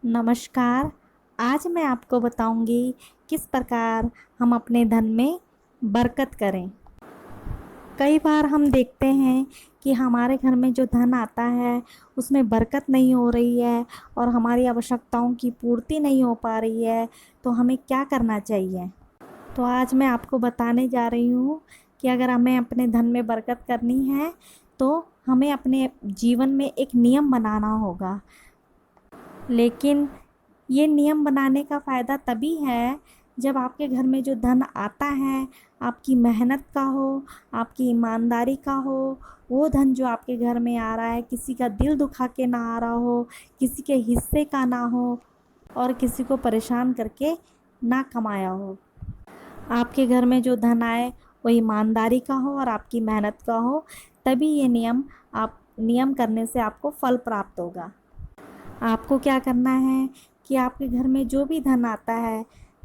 नमस्कार। आज मैं आपको बताऊंगी किस प्रकार हम अपने धन में बरकत करें। कई बार हम देखते हैं कि हमारे घर में जो धन आता है उसमें बरकत नहीं हो रही है और हमारी आवश्यकताओं की पूर्ति नहीं हो पा रही है, तो हमें क्या करना चाहिए। तो आज मैं आपको बताने जा रही हूँ कि अगर हमें अपने धन में बरकत करनी है तो हमें अपने जीवन में एक नियम बनाना होगा। लेकिन ये नियम बनाने का फ़ायदा तभी है जब आपके घर में जो धन आता है आपकी मेहनत का हो, आपकी ईमानदारी का हो। वो धन जो आपके घर में आ रहा है किसी का दिल दुखा के ना आ रहा हो, किसी के हिस्से का ना हो और किसी को परेशान करके ना कमाया हो। आपके घर में जो धन आए वो ईमानदारी का हो और आपकी मेहनत का हो, तभी ये नियम करने से आपको फल प्राप्त होगा। आपको क्या करना है कि आपके घर में जो भी धन आता है,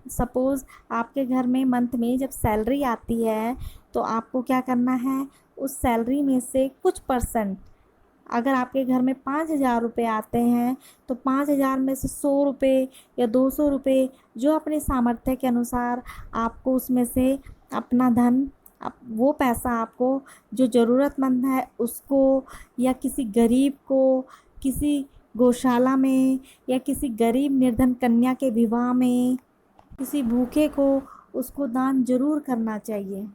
सपोज़ आपके घर में मंथ में जब सैलरी आती है तो आपको क्या करना है, उस सैलरी में से कुछ परसेंट, अगर आपके घर में 5,000 रुपये आते हैं तो 5,000 में से 100 रुपये या 200 रुपये जो अपने सामर्थ्य के अनुसार आपको उसमें से अपना धन, वो पैसा आपको जो ज़रूरतमंद है उसको, या किसी गरीब को, किसी गौशाला में, या किसी गरीब निर्धन कन्या के विवाह में, किसी भूखे को, उसको दान जरूर करना चाहिए।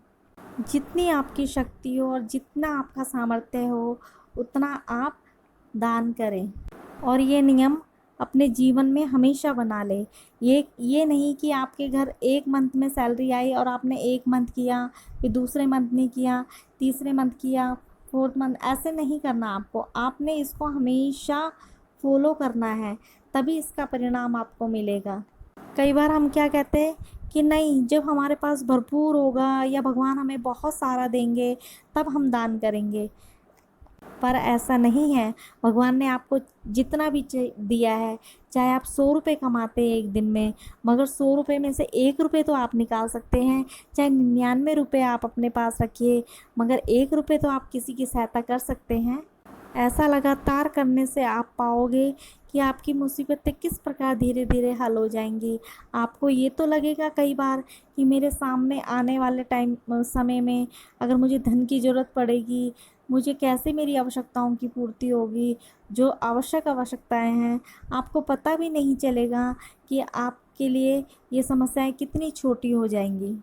जितनी आपकी शक्ति हो और जितना आपका सामर्थ्य हो उतना आप दान करें और ये नियम अपने जीवन में हमेशा बना ले। ये नहीं कि आपके घर एक मंथ में सैलरी आई और आपने एक मंथ किया, फिर दूसरे मंथ नहीं किया, तीसरे मंथ किया, फोर्थ मंथ, ऐसे नहीं करना। आपने इसको हमेशा फॉलो करना है, तभी इसका परिणाम आपको मिलेगा। कई बार हम क्या कहते हैं कि नहीं, जब हमारे पास भरपूर होगा या भगवान हमें बहुत सारा देंगे तब हम दान करेंगे, पर ऐसा नहीं है। भगवान ने आपको जितना भी दिया है, चाहे आप 100 रुपये कमाते हैं एक दिन में, मगर 100 रुपये में से 1 रुपये तो आप निकाल सकते हैं। चाहे 99 रुपये आप अपने पास रखिए, मगर 1 रुपये तो आप किसी की सहायता कर सकते हैं। ऐसा लगातार करने से आप पाओगे कि आपकी मुसीबतें किस प्रकार धीरे धीरे हल हो जाएंगी। आपको ये तो लगेगा कई बार कि मेरे सामने आने वाले समय में अगर मुझे धन की ज़रूरत पड़ेगी, मुझे कैसे मेरी आवश्यकताओं की पूर्ति होगी। जो आवश्यकताएं हैं आपको पता भी नहीं चलेगा कि आपके लिए ये समस्याएं कितनी छोटी हो जाएंगी।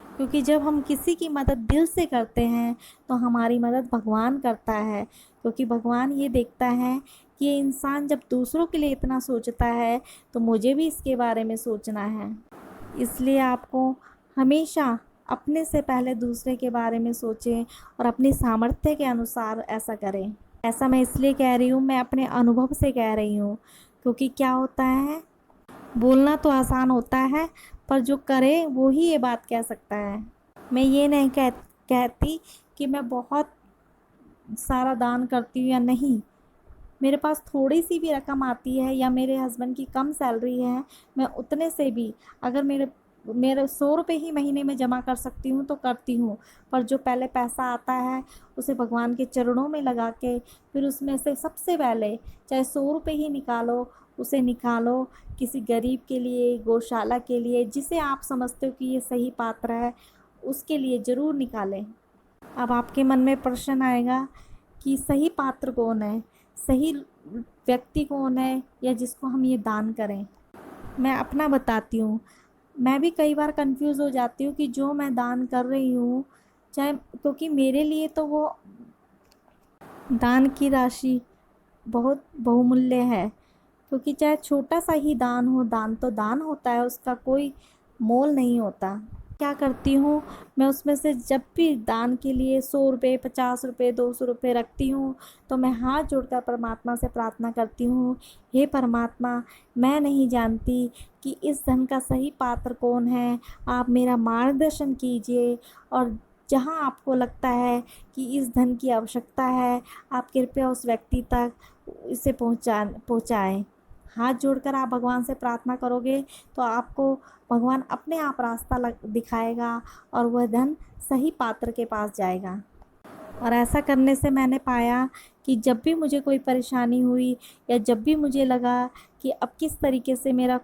क्योंकि जब हम किसी की मदद दिल से करते हैं तो हमारी मदद भगवान करता है। क्योंकि भगवान ये देखता है कि ये इंसान जब दूसरों के लिए इतना सोचता है तो मुझे भी इसके बारे में सोचना है। इसलिए आपको हमेशा अपने से पहले दूसरे के बारे में सोचें और अपनी सामर्थ्य के अनुसार ऐसा करें। ऐसा मैं इसलिए कह रही हूँ, मैं अपने अनुभव से कह रही हूँ। क्योंकि क्या होता है, बोलना तो आसान होता है पर जो करे वो ही ये बात कह सकता है। मैं ये नहीं कहती कि मैं बहुत सारा दान करती हूँ या नहीं। मेरे पास थोड़ी सी भी रकम आती है या मेरे हस्बैंड की कम सैलरी है, मैं उतने से भी अगर मेरे मेरे 100 रुपये ही महीने में जमा कर सकती हूँ तो करती हूँ। पर जो पहले पैसा आता है उसे भगवान के चरणों में लगा के फिर उसमें से सबसे पहले चाहे 100 रुपये ही निकालो, उसे निकालो किसी गरीब के लिए, गौशाला के लिए, जिसे आप समझते हो कि ये सही पात्र है उसके लिए ज़रूर निकालें। अब आपके मन में प्रश्न आएगा कि सही पात्र कौन है, सही व्यक्ति कौन है, या जिसको हम ये दान करें। मैं अपना बताती हूँ। मैं भी कई बार कंफ्यूज हो जाती हूँ कि जो मैं दान कर रही हूँ, चाहे, क्योंकि मेरे लिए तो वो दान की राशि बहुत बहुमूल्य है। क्योंकि चाहे छोटा सा ही दान हो, दान तो दान होता है, उसका कोई मोल नहीं होता। क्या करती हूँ, मैं उसमें से जब भी दान के लिए 100 रुपये, 50 रुपये, 200 रुपये रखती हूँ तो मैं हाथ जोड़कर परमात्मा से प्रार्थना करती हूँ, हे परमात्मा, मैं नहीं जानती कि इस धन का सही पात्र कौन है, आप मेरा मार्गदर्शन कीजिए और जहाँ आपको लगता है कि इस धन की आवश्यकता है आप कृपया उस व्यक्ति तक इसे पहुँचाएँ। हाथ जोड़कर आप भगवान से प्रार्थना करोगे तो आपको भगवान अपने आप रास्ता दिखाएगा और वह धन सही पात्र के पास जाएगा। और ऐसा करने से मैंने पाया कि जब भी मुझे कोई परेशानी हुई या जब भी मुझे लगा कि अब किस तरीके से मेरा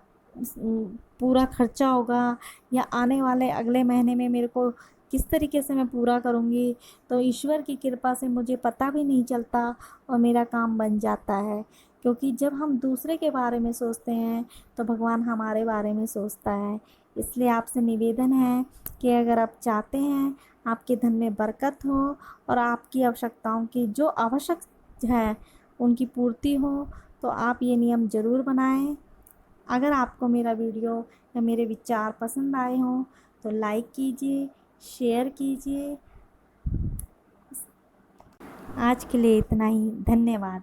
पूरा खर्चा होगा या आने वाले अगले महीने में मेरे को किस तरीके से मैं पूरा करूँगी, तो ईश्वर की कृपा से मुझे पता भी नहीं चलता और मेरा काम बन जाता है। क्योंकि जब हम दूसरे के बारे में सोचते हैं तो भगवान हमारे बारे में सोचता है। इसलिए आपसे निवेदन है कि अगर आप चाहते हैं आपके धन में बरकत हो और आपकी आवश्यकताओं की जो आवश्यक है उनकी पूर्ति हो, तो आप ये नियम ज़रूर बनाएं। अगर आपको मेरा वीडियो या मेरे विचार पसंद आए हों तो लाइक कीजिए, शेयर कीजिए। आज के लिए इतना ही। धन्यवाद।